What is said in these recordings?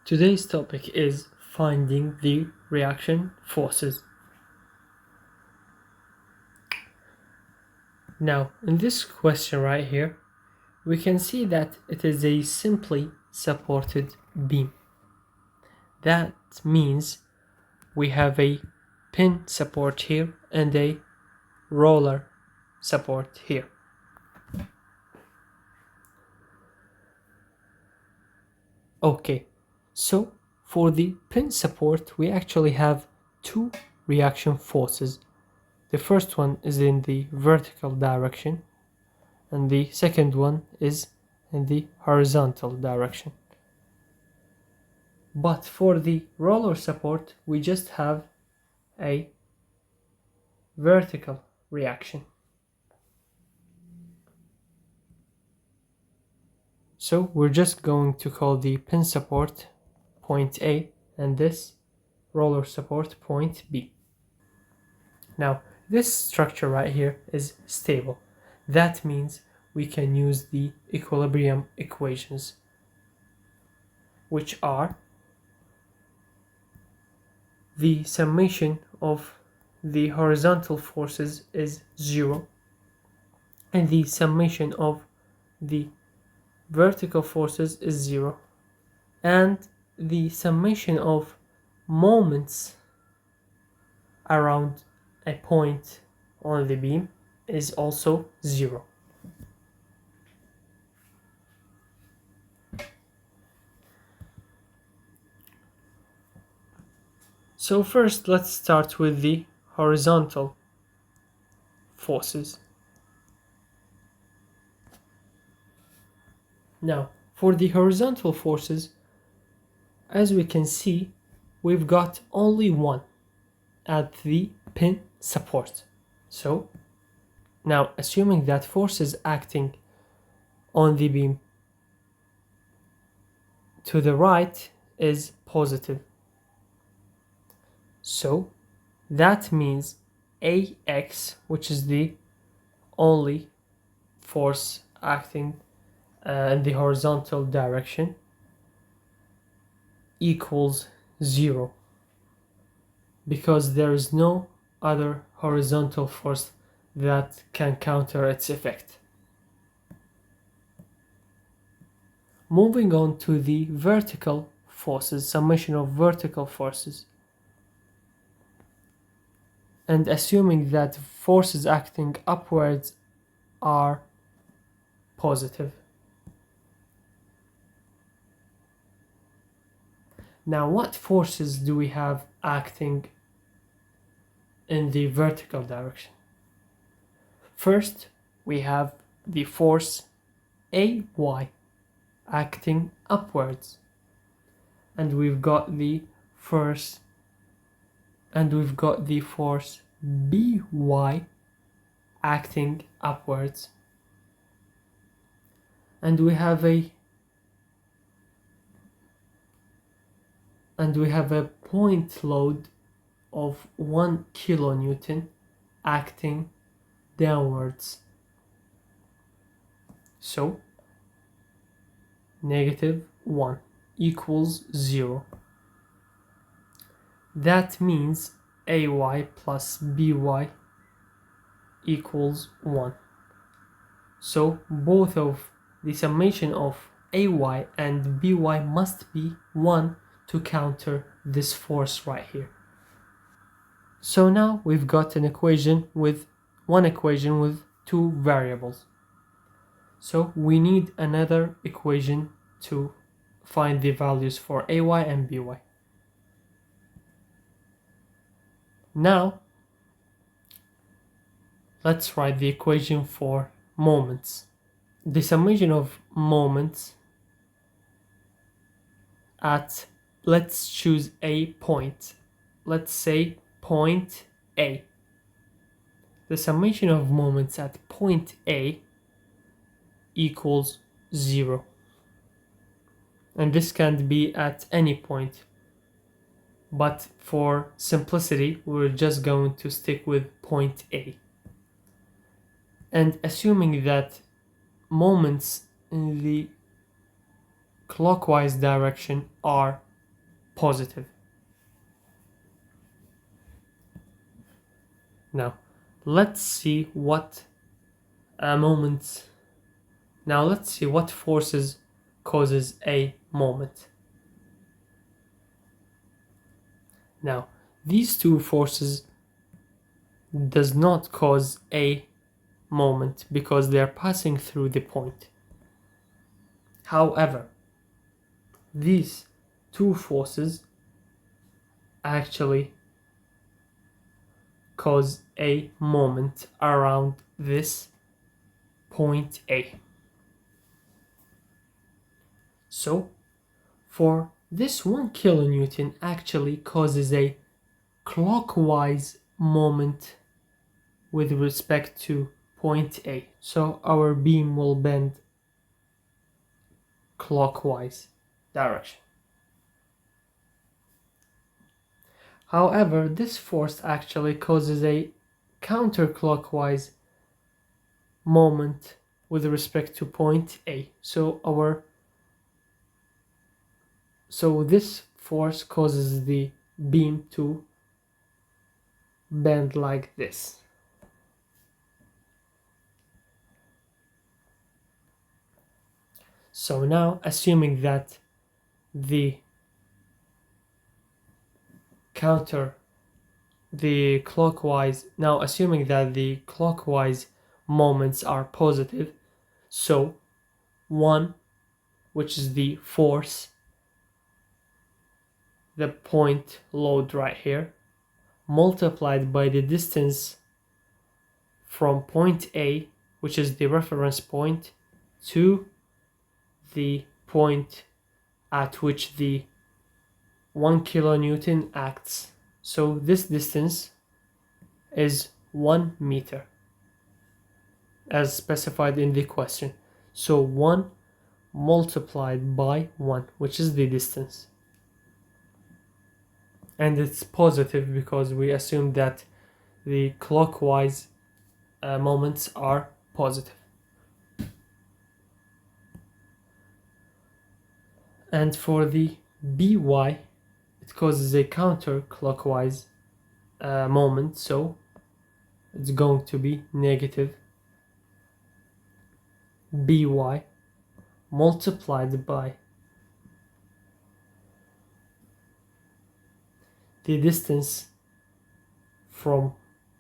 Today's topic is finding the reaction forces. Now, in this question right here, we can see that it is a simply supported beam. That means we have a pin support here and a roller support here. Okay, so for the pin support, we actually have two reaction forces. The first one is in the vertical direction, and the second one is in the horizontal direction. But for the roller support, we just have a vertical reaction. So we're just going to call the pin support point A and this roller support point B. Now, this structure right here is stable. That means we can use the equilibrium equations, which are the summation of the horizontal forces is 0 and the summation of the vertical forces is 0 and the summation of moments around a point on the beam is also 0. So first let's start with the horizontal forces. Now, for the horizontal forces, as we can see, we've got only one at the pin support. So, now assuming that forces acting on the beam to the right is positive. So, that means AX, which is the only force acting in the horizontal direction, equals 0 because there is no other horizontal force that can counter its effect. Moving on to the vertical forces, summation of vertical forces, and assuming that forces acting upwards are positive. Now, what forces do we have acting in the vertical direction? First, we have the force AY acting upwards, and we've got the force BY acting upwards, and we have a point load of 1 kilonewton acting downwards. So -1 equals 0. That means AY plus BY equals 1. So both of the summation of AY and BY must be 1 to counter this force right here. So now we've got one equation with two variables. So we need another equation to find the values for AY and BY. Now let's write the equation for moments. The summation of moments at, let's choose a point. Let's say point A. The summation of moments at point A equals 0. And this can be at any point. But for simplicity, we're just going to stick with point A. And assuming that moments in the clockwise direction are positive. Now let's see what moments. Now let's see what forces causes a moment. Now these two forces does not cause a moment because they are passing through the point. However, these two forces actually cause a moment around this point A. So for this 1 kilonewton actually causes a clockwise moment with respect to point A. So our beam will bend clockwise direction. However, this force actually causes a counterclockwise moment with respect to point A. So this force causes the beam to bend like this. So now, assuming that the clockwise moments are positive, so 1, which is the force, the point load right here, multiplied by the distance from point A, which is the reference point, to the point at which the 1 kilonewton acts. So this distance is 1 meter as specified in the question. So 1 multiplied by 1, which is the distance. And it's positive because we assume that the clockwise moments are positive. And for the By, it causes a counterclockwise moment, so it's going to be negative By multiplied by the distance from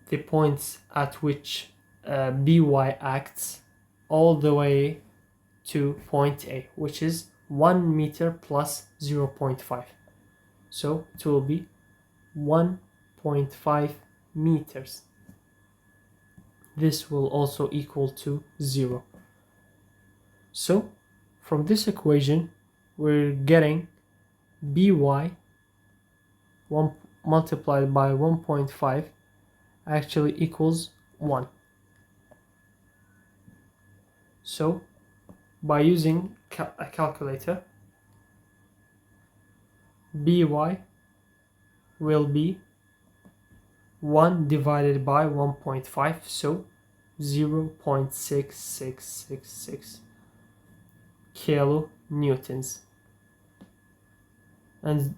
the points at which By acts all the way to point A, which is 1 meter plus 0.5. So it will be 1.5 meters. This will also equal to 0. So from this equation we're getting By 1 multiplied by 1.5 actually equals 1. So by using a calculator, By will be 1 divided by 1.5, so 0.6666 kilonewtons. And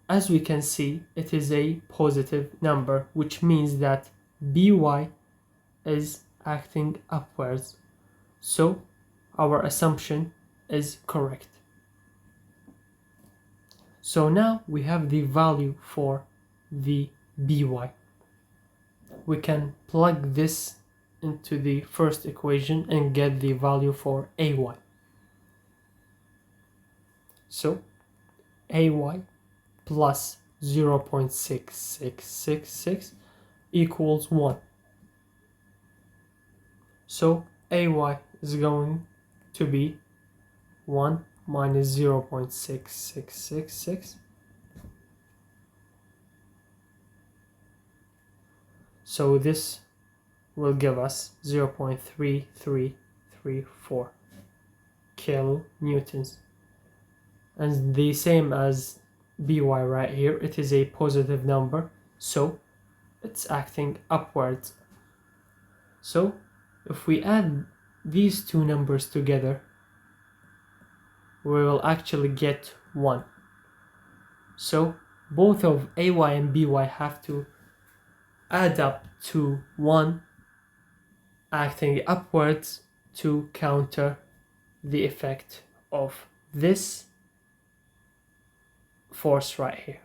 as we can see, it is a positive number, which means that By is acting upwards. So our assumption is correct. So now we have the value for the By. We can plug this into the first equation and get the value for Ay. So Ay plus 0.6666 equals 1. So Ay is going to be 1 minus 0.6666. So this will give us 0.3334 kilonewtons. And the same as By right here, it is a positive number, so it's acting upwards. So if we add these two numbers together, we will actually get 1. So both of AY and BY have to add up to 1, acting upwards to counter the effect of this force right here.